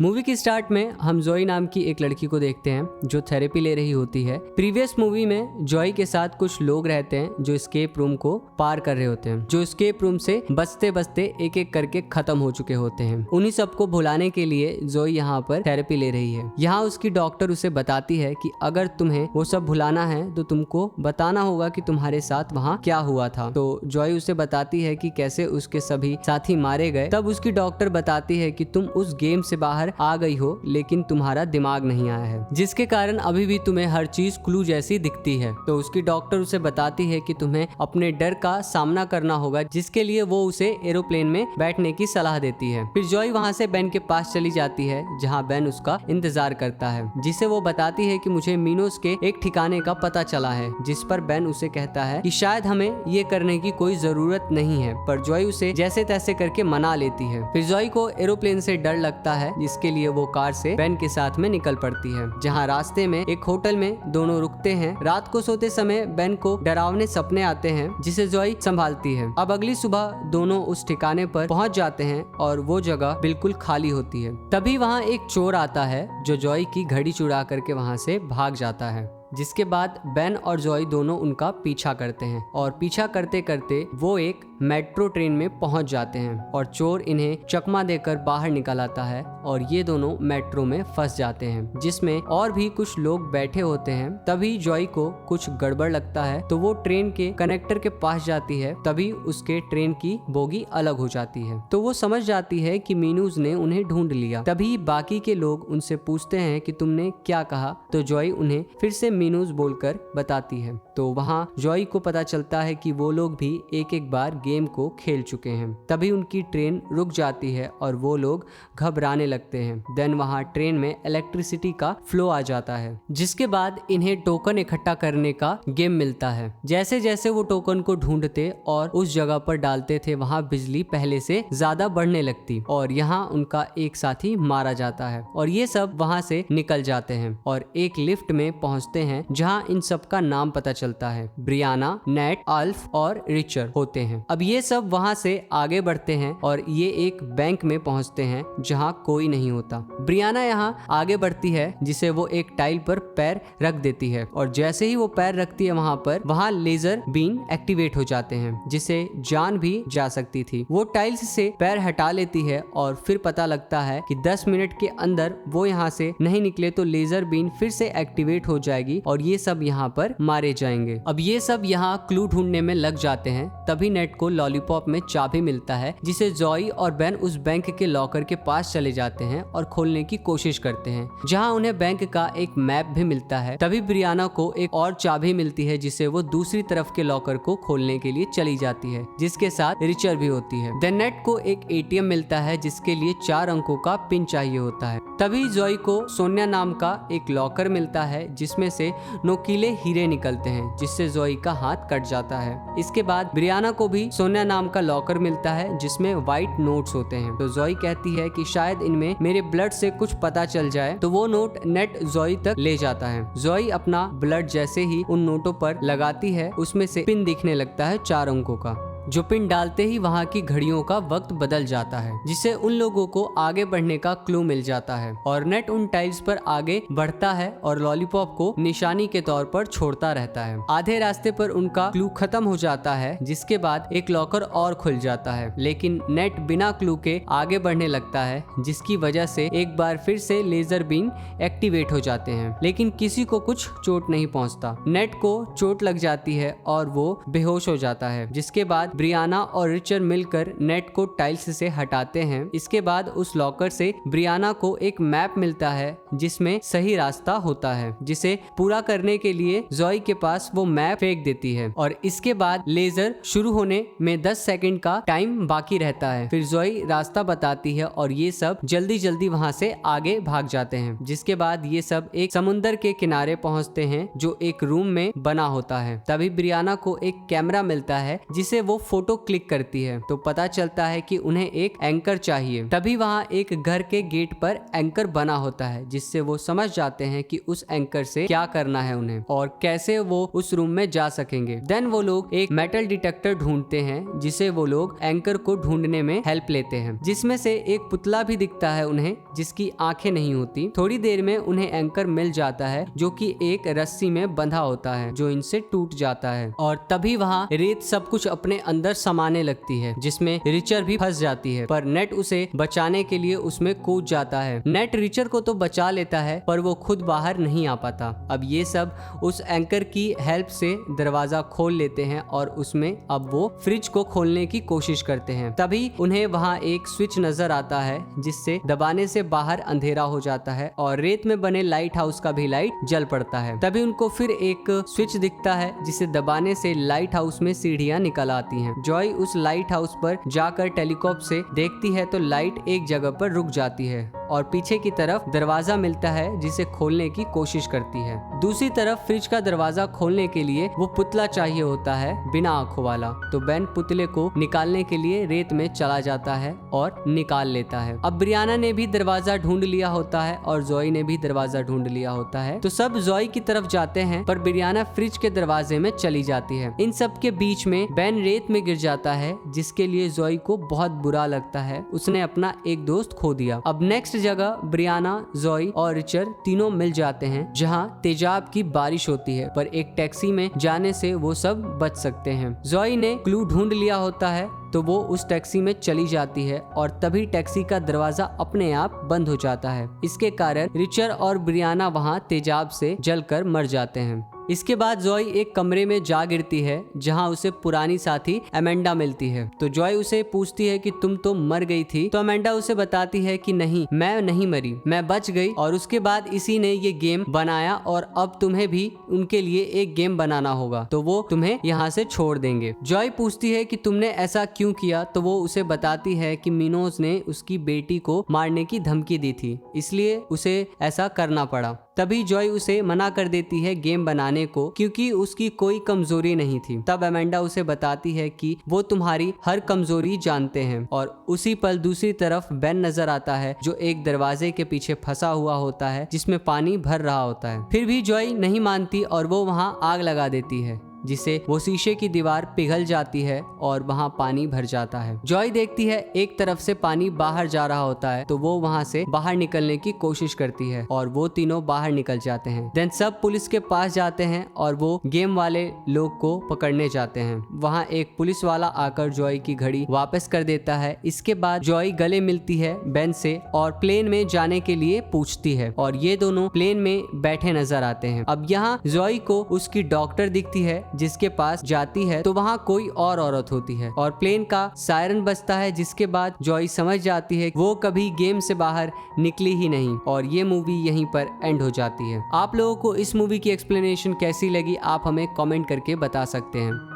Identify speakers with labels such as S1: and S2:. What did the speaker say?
S1: Movie की start में हम जोई नाम की एक लड़की को देखते हैं जो थेरेपी ले रही होती है। प्रीवियस मूवी में जोई के साथ कुछ लोग रहते हैं जो एस्केप रूम को पार कर रहे होते हैं, जो एस्केप रूम से बचते बचते एक एक करके खत्म हो चुके होते हैं। उन्हीं सबको भुलाने के लिए जोई यहाँ पर थेरेपी ले रही है। यहाँ उसकी डॉक्टर उसे बताती है कि अगर तुम्हें वो सब भुलाना है तो तुमको बताना होगा कि तुम्हारे साथ वहाँ क्या हुआ था। तो जोई उसे बताती है कि कैसे उसके सभी साथी मारे गए। तब उसकी डॉक्टर बताती है कि तुम उस गेम से बाहर आ गई हो लेकिन तुम्हारा दिमाग नहीं आया है, जिसके कारण अभी भी तुम्हें हर चीज क्लू जैसी दिखती है। तो उसकी डॉक्टर उसे बताती है कि तुम्हें अपने डर का सामना करना होगा, जिसके लिए वो उसे एरोप्लेन में बैठने की सलाह देती है। फिर जॉय वहाँ से बेन के पास चली जाती है जहाँ बेन उसका इंतजार करता है, जिसे वो बताती है कि मुझे मीनोस के एक ठिकाने का पता चला है। जिस पर बेन उसे कहता है कि शायद हमें ये करने की कोई जरूरत नहीं है, पर जॉय उसे जैसे तैसे करके मना लेती है। फिर जॉय को एरोप्लेन से डर लगता है, जिसके लिए वो कार से बेन के साथ में निकल पड़ती है। जहाँ रास्ते में एक होटल में दोनों रुकते हैं। रात को सोते समय बेन को डरावने सपने आते हैं, जिसे जॉय संभालती है। अब अगली सुबह दोनों उस ठिकाने पर पहुंच जाते हैं और वो जगह बिल्कुल खाली होती है। तभी वहाँ एक चोर आता है जो जॉय की घड़ी चुरा करके वहाँ से भाग जाता है, जिसके बाद बेन और जॉय दोनों उनका पीछा करते हैं और पीछा करते करते वो एक मेट्रो ट्रेन में पहुंच जाते हैं और चोर इन्हें चकमा देकर बाहर निकल आता है और ये दोनों मेट्रो में फंस जाते हैं, जिसमें और भी कुछ लोग बैठे होते हैं। तभी जॉय को कुछ गड़बड़ लगता है तो वो ट्रेन के कनेक्टर के पास जाती है। तभी उसके ट्रेन की बोगी अलग हो जाती है तो वो समझ जाती है कि मीनूज ने उन्हें ढूंढ लिया। तभी बाकी के लोग उनसे पूछते हैं कि तुमने क्या कहा, तो जॉय उन्हें फिर से मीनूज बोलकर बताती है। तो वहाँ जॉय को पता चलता है कि वो लोग भी एक एक बार गेम को खेल चुके हैं। तभी उनकी ट्रेन रुक जाती है और वो लोग घबराने लगते हैं। देन वहाँ ट्रेन में इलेक्ट्रिसिटी का फ्लो आ जाता है, जिसके बाद इन्हें टोकन इकट्ठा करने का गेम मिलता है। जैसे जैसे वो टोकन को ढूंढते और उस जगह पर डालते थे, वहाँ बिजली पहले से ज्यादा बढ़ने लगती और यहाँ उनका एक साथी मारा जाता है और ये सब वहाँ से निकल जाते हैं और एक लिफ्ट में पहुँचते हैं जहाँ इन सब का नाम पता चलता है। ब्रियाना, नेट, अल्फ और रिचर होते हैं। अब ये सब वहाँ से आगे बढ़ते हैं और ये एक बैंक में पहुँचते हैं जहाँ कोई नहीं होता। ब्रियाना यहाँ आगे बढ़ती है, जिसे वो एक टाइल पर पैर रख देती है और जैसे ही वो पैर रखती है वहाँ लेजर बीन एक्टिवेट हो जाते हैं, जिसे जान भी जा सकती थी। वो टाइल्स से पैर हटा लेती है और फिर पता लगता है कि 10 मिनट के अंदर वो यहाँ से नहीं निकले तो लेजर बीन फिर से एक्टिवेट हो जाएगी और ये सब यहाँ पर मारे जाएंगे। अब ये सब यहाँ क्लू ढूंढने में लग जाते हैं। तभी नेट को लॉलीपॉप में चाबी मिलता है, जिसे जॉय और बेन उस बैंक के लॉकर के पास चले जाते हैं और खोलने की कोशिश करते हैं, जहाँ उन्हें बैंक का एक मैप भी मिलता है। तभी ब्रियाना को एक और चाबी मिलती है, जिसे वो दूसरी तरफ के लॉकर को खोलने के लिए चली जाती है, जिसके साथ रिचर भी होती है। देन नेट को एक एटीएम मिलता है, जिसके लिए 4 अंकों का पिन चाहिए होता है। तभी जॉय को सोनिया नाम का एक लॉकर मिलता है, जिसमें से नोकीले हीरे निकलते हैं, जिससे जॉय का हाथ कट जाता है। इसके बाद ब्रियाना को भी सोनिया नाम का लॉकर मिलता है, जिसमें व्हाइट नोट्स होते हैं। तो जॉय कहती है कि शायद इनमें मेरे ब्लड से कुछ पता चल जाए, तो वो नोट नेट जॉय तक ले जाता है। जॉय अपना ब्लड जैसे ही उन नोटों पर लगाती है, उसमें से पिन दिखने लगता है 4 अंकों का, जो पिन डालते ही वहाँ की घड़ियों का वक्त बदल जाता है, जिससे उन लोगों को आगे बढ़ने का क्लू मिल जाता है और नेट उन टाइल्स पर आगे बढ़ता है और लॉलीपॉप को निशानी के तौर पर छोड़ता रहता है। आधे रास्ते पर उनका क्लू खत्म हो जाता है, जिसके बाद एक लॉकर और खुल जाता है, लेकिन नेट बिना क्लू के आगे बढ़ने लगता है, जिसकी वजह से एक बार फिर से लेजर बीन एक्टिवेट हो जाते हैं, लेकिन किसी को कुछ चोट नहीं पहुँचता। नेट को चोट लग जाती है और वो बेहोश हो जाता है, जिसके बाद ब्रियाना और रिचर मिलकर नेट को टाइल्स से हटाते हैं। इसके बाद उस लॉकर से ब्रियाना को एक मैप मिलता है, जिसमें सही रास्ता होता है, जिसे पूरा करने के लिए जॉय के पास वो मैप फेंक देती है और इसके बाद लेजर शुरू होने में 10 सेकंड का टाइम बाकी रहता है। फिर जॉय रास्ता बताती है और ये सब जल्दी जल्दी वहाँ से आगे भाग जाते हैं, जिसके बाद ये सब एक समुंदर के किनारे पहुँचते हैं, जो एक रूम में बना होता है। तभी ब्रियाना को एक कैमरा मिलता है, जिसे वो फोटो क्लिक करती है तो पता चलता है कि उन्हें एक एंकर चाहिए। तभी वहाँ एक घर के गेट पर एंकर बना होता है, जिससे वो समझ जाते हैं कि उस एंकर से क्या करना है उन्हें और कैसे वो उस रूम में जा सकेंगे। देन वो लोग एक मेटल डिटेक्टर ढूंढते हैं, जिसे वो लोग एंकर को ढूंढने में हेल्प लेते हैं, जिसमें से एक पुतला भी दिखता है उन्हें, जिसकी आंखें नहीं होती। थोड़ी देर में उन्हें एंकर मिल जाता है, जो कि एक रस्सी में बंधा होता है जो इनसे टूट जाता है। और तभी वहाँ रेत सब कुछ अपने अंदर समाने लगती है, जिसमें रिचर भी फंस जाती है, पर नेट उसे बचाने के लिए उसमें कूद जाता है। नेट रिचर को तो बचा लेता है, पर वो खुद बाहर नहीं आ पाता। अब ये सब उस एंकर की हेल्प से दरवाजा खोल लेते हैं और उसमें अब वो फ्रिज को खोलने की कोशिश करते हैं। तभी उन्हें वहाँ एक स्विच नजर आता है, जिससे दबाने से बाहर अंधेरा हो जाता है और रेत में बने लाइट हाउस का भी लाइट जल पड़ता है। तभी उनको फिर एक स्विच दिखता है, जिसे दबाने से लाइट हाउस में सीढ़ियां निकल आती हैं। जॉय उस लाइट हाउस पर जाकर टेलीस्कोप से देखती है तो लाइट एक जगह पर रुक जाती है और पीछे की तरफ दरवाजा मिलता है, जिसे खोलने की कोशिश करती है। दूसरी तरफ फ्रिज का दरवाजा खोलने के लिए वो पुतला चाहिए होता है, बिना आंखों वाला। तो बेन पुतले को निकालने के लिए रेत में चला जाता है और निकाल लेता है। अब ब्रियाना ने भी दरवाजा ढूंढ लिया होता है और जॉय ने भी दरवाजा ढूंढ लिया होता है। तो सब जॉय की तरफ जाते हैं, पर ब्रियाना फ्रिज के दरवाजे में चली जाती है। इन सब के बीच में बेन रेत में गिर जाता है, जिसके लिए जॉय को बहुत बुरा लगता है। उसने अपना एक दोस्त खो दिया। अब नेक्स्ट जगह ब्रियाना, जॉय और रिचर तीनों मिल जाते हैं, जहां तेजाब की बारिश होती है, पर एक टैक्सी में जाने से वो सब बच सकते हैं। जॉय ने क्लू ढूंढ लिया होता है, तो वो उस टैक्सी में चली जाती है और तभी टैक्सी का दरवाजा अपने आप बंद हो जाता है। इसके कारण रिचर और ब्रियाना वहां तेजाब से जलकर मर जाते हैं। इसके बाद जॉय एक कमरे में जा गिरती है, जहां उसे पुरानी साथी अमेंडा मिलती है। तो जॉय उसे पूछती है कि तुम तो मर गई थी। तो अमेंडा उसे बताती है कि नहीं, मैं नहीं मरी, मैं बच गई। और उसके बाद इसी ने ये गेम बनाया और अब तुम्हें भी उनके लिए एक गेम बनाना होगा, तो वो तुम्हें यहाँ से छोड़ देंगे। जॉय पूछती है कि तुमने ऐसा क्यों किया। तो वो उसे बताती है कि मिनोज ने उसकी बेटी को मारने की धमकी दी थी, इसलिए उसे ऐसा करना पड़ा। तभी जॉय उसे मना कर देती है गेम बनाने को, क्योंकि उसकी कोई कमजोरी नहीं थी। तब अमेंडा उसे बताती है कि वो तुम्हारी हर कमजोरी जानते हैं। और उसी पल दूसरी तरफ बेन नजर आता है, जो एक दरवाजे के पीछे फंसा हुआ होता है, जिसमें पानी भर रहा होता है। फिर भी जॉय नहीं मानती और वो वहाँ आग लगा देती है, जिससे वो शीशे की दीवार पिघल जाती है और वहाँ पानी भर जाता है। जॉय देखती है एक तरफ से पानी बाहर जा रहा होता है, तो वो वहाँ से बाहर निकलने की कोशिश करती है और वो तीनों बाहर निकल जाते हैं। देन सब पुलिस के पास जाते हैं और वो गेम वाले लोग को पकड़ने जाते हैं। वहाँ एक पुलिस वाला आकर जॉय की घड़ी वापस कर देता है। इसके बाद जॉय गले मिलती है बेन से और प्लेन में जाने के लिए पूछती है और ये दोनों प्लेन में बैठे नजर आते हैं। अब यहाँ जॉय को उसकी डॉक्टर दिखती है, जिसके पास जाती है तो वहाँ कोई और औरत होती है और प्लेन का सायरन बजता है, जिसके बाद जॉय समझ जाती है वो कभी गेम से बाहर निकली ही नहीं और ये मूवी यहीं पर एंड हो जाती है। आप लोगों को इस मूवी की एक्सप्लेनेशन कैसी लगी, आप हमें कमेंट करके बता सकते हैं।